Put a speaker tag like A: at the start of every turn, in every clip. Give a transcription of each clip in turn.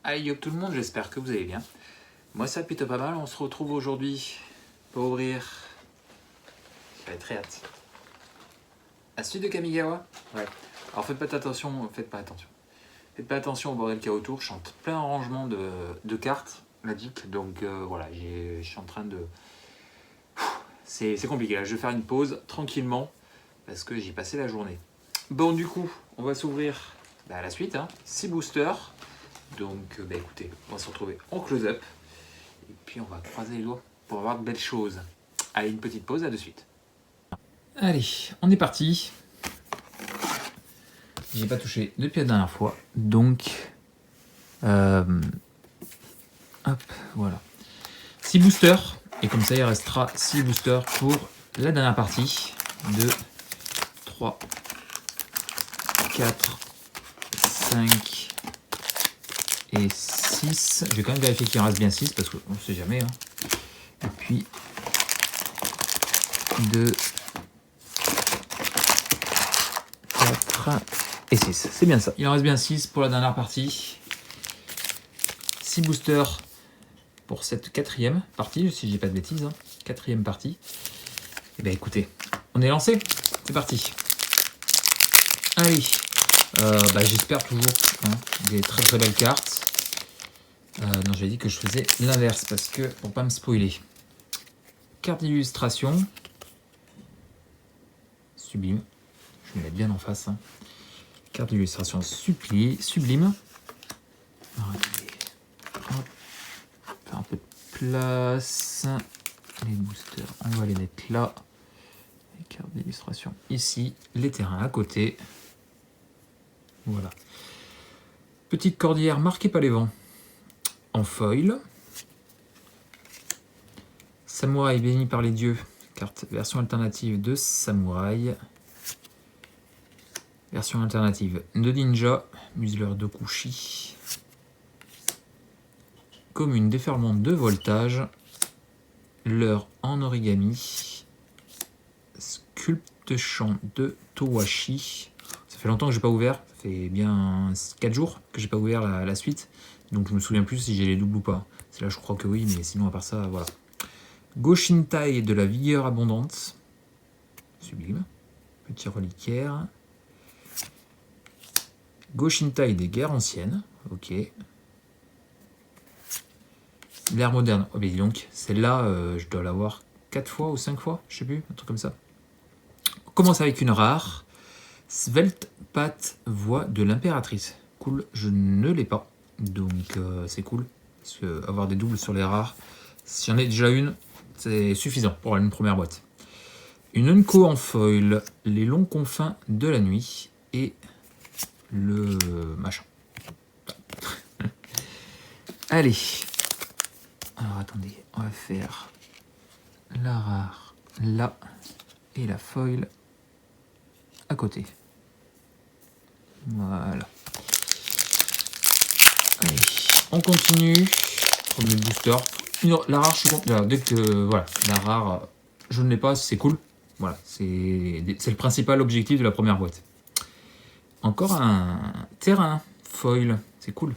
A: Aïe yo tout le monde, j'espère que vous allez bien. Moi ça va plutôt pas mal, on se retrouve aujourd'hui pour ouvrir... J'avais très hâte. La suite de Kamigawa. Ouais. Alors faites pas attention. Faites pas attention au bordel qu'il y a autour, je suis en plein rangement de cartes Magic, donc voilà, je suis en train de... C'est compliqué, là je vais faire une pause tranquillement, parce que j'ai passé la journée. Bon du coup, on va s'ouvrir la suite, 6 boosters. Donc écoutez, on va se retrouver en close-up. Et puis on va croiser les doigts pour avoir de belles choses. Allez, une petite pause, à de suite. Allez, on est parti. J'ai pas touché depuis la dernière fois. Donc, hop, voilà. 6 boosters. Et comme ça, il restera 6 boosters pour la dernière partie. 2, 3, 4, 5... et 6, je vais quand même vérifier qu'il en reste bien 6 parce qu'on ne sait jamais. Et puis 2, 4 et 6. C'est bien ça. Il en reste bien 6 pour la dernière partie. 6 boosters pour cette quatrième partie, si je dis pas de bêtises. Quatrième partie. Et bien écoutez, on est lancé. C'est parti. Allez. J'espère toujours des très très belles cartes. Non, j'avais dit que je faisais l'inverse parce que pour pas me spoiler. Carte d'illustration. Sublime. Je vais mettre bien en face. Carte d'illustration sublime. Hop. Faire un peu de place. Les boosters, on va les mettre là. Les cartes d'illustration ici. Les terrains à côté. Voilà. Petite cordillère marquée par les vents. En foil. Samouraï béni par les dieux. Carte version alternative de Samouraï. Version alternative de Ninja. Museleur de Kushi. Commune déferlement de voltage. Leurre en origami. Sculpte champ de Towashi. Ça fait longtemps que j'ai pas ouvert. Ça fait bien 4 jours que j'ai pas ouvert la suite. Donc je me souviens plus si j'ai les doubles ou pas. C'est là je crois que oui, mais sinon à part ça, voilà. Goshintai de la vigueur abondante. Sublime. Petit reliquaire. Goshintai des guerres anciennes. Ok. L'ère moderne. Oh mais dis donc, celle-là, je dois l'avoir 4 fois ou 5 fois, je sais plus, un truc comme ça. On commence avec une rare. Svelte Pat Voix de l'impératrice. Cool, je ne l'ai pas. Donc c'est cool. Parce que avoir des doubles sur les rares, si j'en ai déjà une, c'est suffisant pour une première boîte. Une Unco en foil, les longs confins de la nuit et le machin. Allez. Alors attendez, on va faire la rare là et la foil à côté. Voilà. Allez, on continue. Premier booster. La rare, je suis content. Dès que voilà, la rare, je ne l'ai pas, c'est cool. Voilà, c'est le principal objectif de la première boîte. Encore un terrain foil, c'est cool.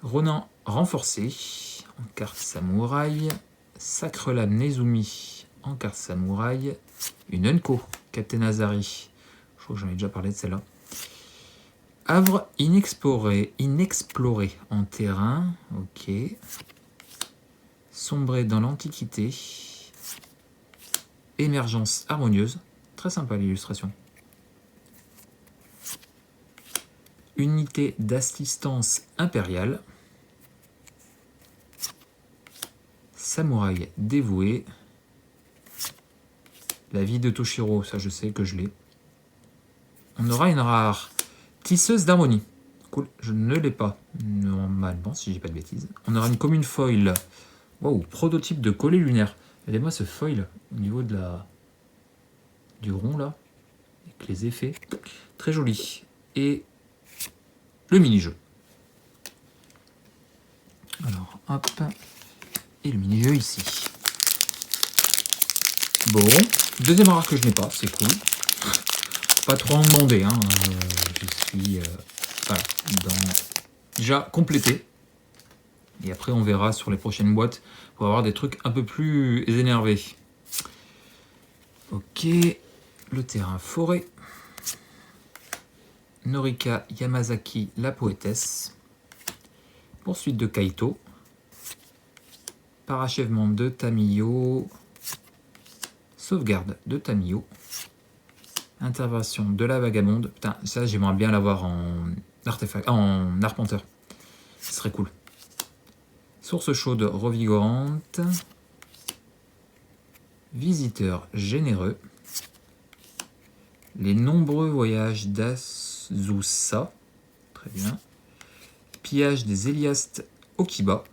A: Ronin renforcé en carte samouraï. Sacre lame Nezumi en carte samouraï. Une Unco, Captain Azari. Je crois que j'en ai déjà parlé de celle-là. Havre inexploré en terrain. Ok. Sombré dans l'Antiquité. Émergence harmonieuse. Très sympa l'illustration. Unité d'assistance impériale. Samouraï dévoué. La vie de Toshiro, ça je sais que je l'ai. On aura une rare. Tisseuse d'harmonie. Cool, je ne l'ai pas. Normalement, si je dis pas de bêtises. On aura une commune foil. Waouh, prototype de collet lunaire. Regardez-moi ce foil au niveau de du rond là. Avec les effets. Très joli. Et le mini-jeu. Alors, hop. Et le mini-jeu ici. Bon. Deuxième rare que je n'ai pas, c'est cool.
B: pas trop en demander. Hein. Je suis voilà, déjà complété. Et après, on verra sur les prochaines boîtes pour avoir des trucs un peu plus énervés. Ok, le terrain forêt. Norika Yamazaki, la poétesse. Poursuite de Kaito. Parachèvement de Tamiyo. Sauvegarde de Tamiyo. Intervention de la vagabonde. Putain, ça j'aimerais bien l'avoir en artefact, en arpenteur. Ce serait cool. Source chaude revigorante. Visiteur généreux. Les nombreux voyages d'Azusa. Très bien. Pillage des Héliastes Okiba.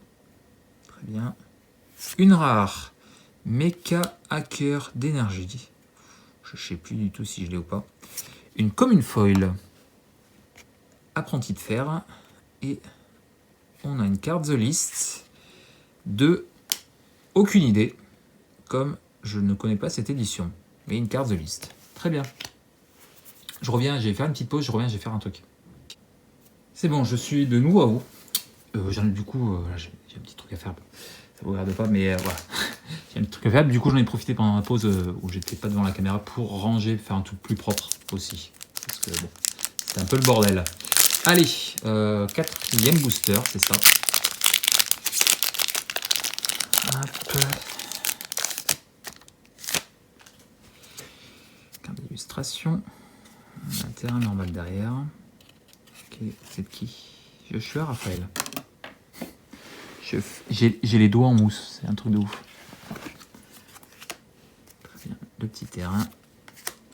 B: Très bien. Une rare. Mecha hacker d'énergie. Je ne sais plus du tout si je l'ai ou pas. Une commune foil. Apprenti de fer. Et on a une carte The List de aucune idée. Comme je ne connais pas cette édition. Mais une carte The List. Très bien. Je reviens, j'ai fait une petite pause, je reviens, je vais faire un truc. C'est bon, je suis de nouveau à vous. Du coup, j'ai un petit truc à faire. Ça vous regarde pas, mais voilà. J'ai un petit truc à faire. Du coup, j'en ai profité pendant la pause où j'étais pas devant la caméra pour ranger, faire un truc plus propre aussi. Parce que bon, c'était un peu le bordel. Allez, 4e booster, c'est ça. Hop. Carte d'illustration. Un terrain normal derrière. Ok, c'est de qui? Joshua Raphaël. J'ai les doigts en mousse, c'est un truc de ouf. Très bien, le petit terrain.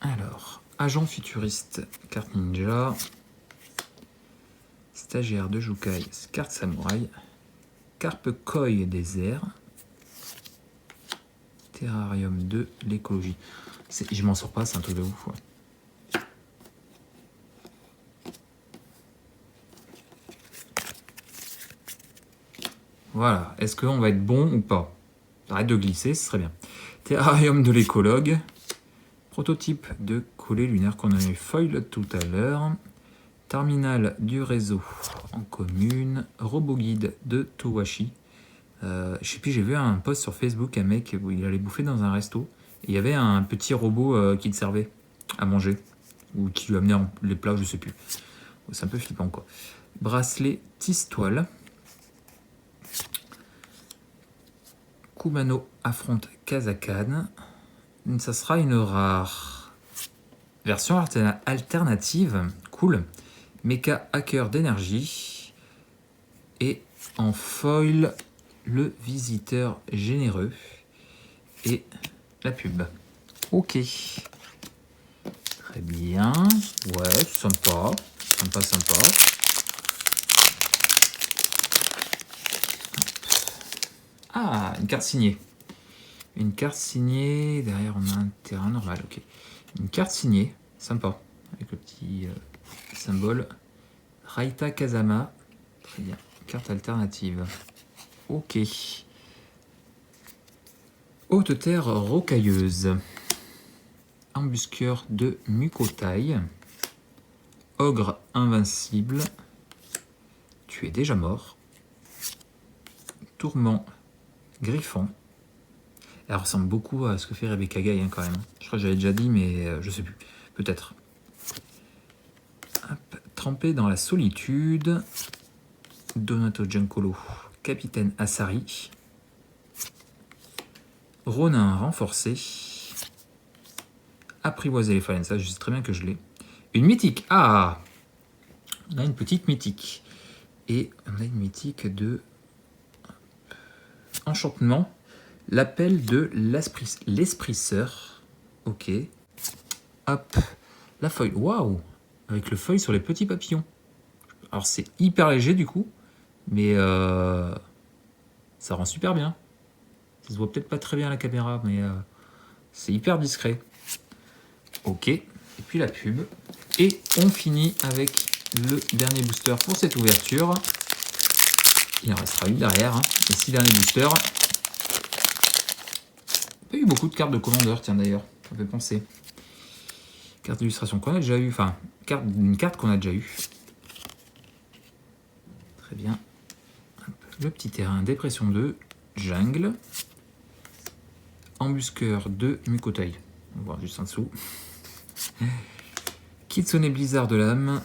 B: Alors, agent futuriste, carte ninja. Stagiaire de Jukai, carte samouraï. Carpe koi désert. Terrarium de l'écologie. Je m'en sors pas, c'est un truc de ouf. Ouais. Voilà, est-ce qu'on va être bon ou pas? Arrête de glisser, ce serait bien. Terrarium de l'écologue. Prototype de collet lunaire qu'on a eu foil tout à l'heure. Terminal du réseau en commune. Robot guide de Towashi. Je sais plus, j'ai vu un post sur Facebook, un mec où il allait bouffer dans un resto. Et il y avait un petit robot qui le servait à manger. Ou qui lui amenait les plats, je sais plus. C'est un peu flippant quoi. Bracelet Tistoile. Kumano affronte Kazakan. Ça sera une rare. Version alternative. Cool. Mecha hacker d'énergie. Et en foil, le visiteur généreux. Et la pub. Ok. Très bien. Ouais, sympa. Sympa, sympa. Ah, une carte signée. Une carte signée. Derrière, on a un terrain normal. Ok. Une carte signée. Sympa. Avec le petit symbole. Raita Kazama. Très bien. Carte alternative. Ok. Haute terre rocailleuse. Embusqueur de Mukotai. Ogre invincible. Tu es déjà mort. Tourment Griffon. Elle ressemble beaucoup à ce que fait Rebecca Gay quand même. Je crois que j'avais déjà dit, mais je sais plus. Peut-être. Trempé dans la solitude. Donato Giancolo. Capitaine Asari. Ronin renforcé. Apprivoiser les phalanges. Ça, je sais très bien que je l'ai. Une mythique. Ah! On a une petite mythique. Et on a une mythique de enchantement. L'appel de l'esprisseur. Ok. Hop. La feuille. Waouh! Avec le feuille sur les petits papillons. Alors c'est hyper léger du coup. Mais ça rend super bien. Ça se voit peut-être pas très bien à la caméra. Mais c'est hyper discret. Ok. Et puis la pub. Et on finit avec le dernier booster pour cette ouverture. Il en restera une derrière. Hein. Les 6 derniers boosters. Pas eu beaucoup de cartes de commandeur, tiens d'ailleurs. Ça fait penser. Carte d'illustration qu'on a déjà eu, enfin, une carte qu'on a déjà eue. Très bien. Hop, le petit terrain, dépression 2, jungle. Embusqueur 2, Mukotei. On va voir juste en dessous. Kitsune Blizzard de l'âme.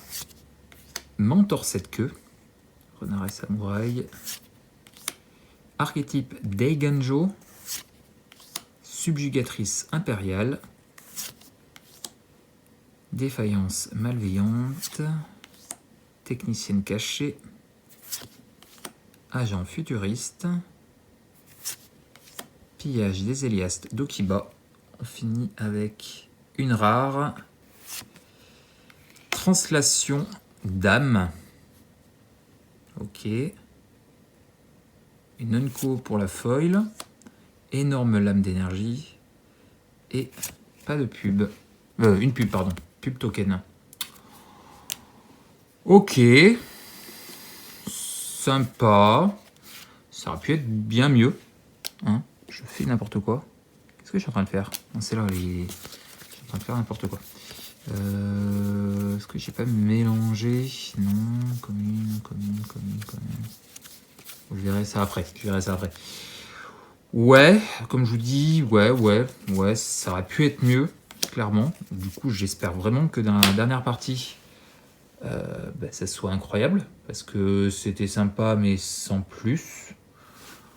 B: Mentor 7 queues. Renard et samouraï. Archétype Daiganjo. Subjugatrice impériale. Défaillance malveillante. Technicienne cachée. Agent futuriste. Pillage des Héliastes d'Okiba. On finit avec une rare. Translation d'âme. Ok. Une Unco pour la foil. Énorme lame d'énergie. Et pas de pub. Une pub, pardon. Pub token. Ok. Sympa. Ça aurait pu être bien mieux. Hein, je fais n'importe quoi. Qu'est-ce que je suis en train de faire? C'est là, je suis en train de faire n'importe quoi. Est-ce que j'ai pas mélangé? Non, commune. Je verrai ça après. Ouais, comme je vous dis, ouais, ça aurait pu être mieux, clairement. Du coup, j'espère vraiment que dans la dernière partie, ça soit incroyable, parce que c'était sympa, mais sans plus.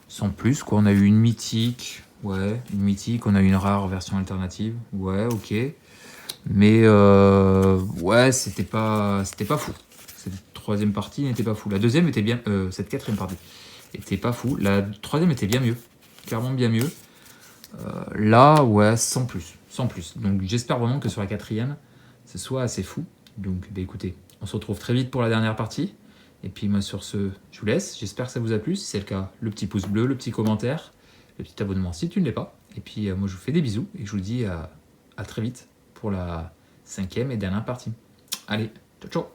B: Sans plus, quoi. On a eu une mythique, on a eu une rare version alternative, ouais, ok. Mais ouais, c'était pas fou. Cette troisième partie n'était pas fou. La deuxième était bien, cette quatrième partie était pas fou. La troisième était bien mieux, clairement bien mieux. Là, ouais, sans plus. Donc j'espère vraiment que sur la quatrième, ce soit assez fou. Donc écoutez, on se retrouve très vite pour la dernière partie. Et puis moi sur ce, je vous laisse. J'espère que ça vous a plu. Si c'est le cas, le petit pouce bleu, le petit commentaire, le petit abonnement si tu ne l'es pas. Et puis moi je vous fais des bisous et je vous dis à très vite pour la cinquième et dernière partie. Allez, ciao ciao.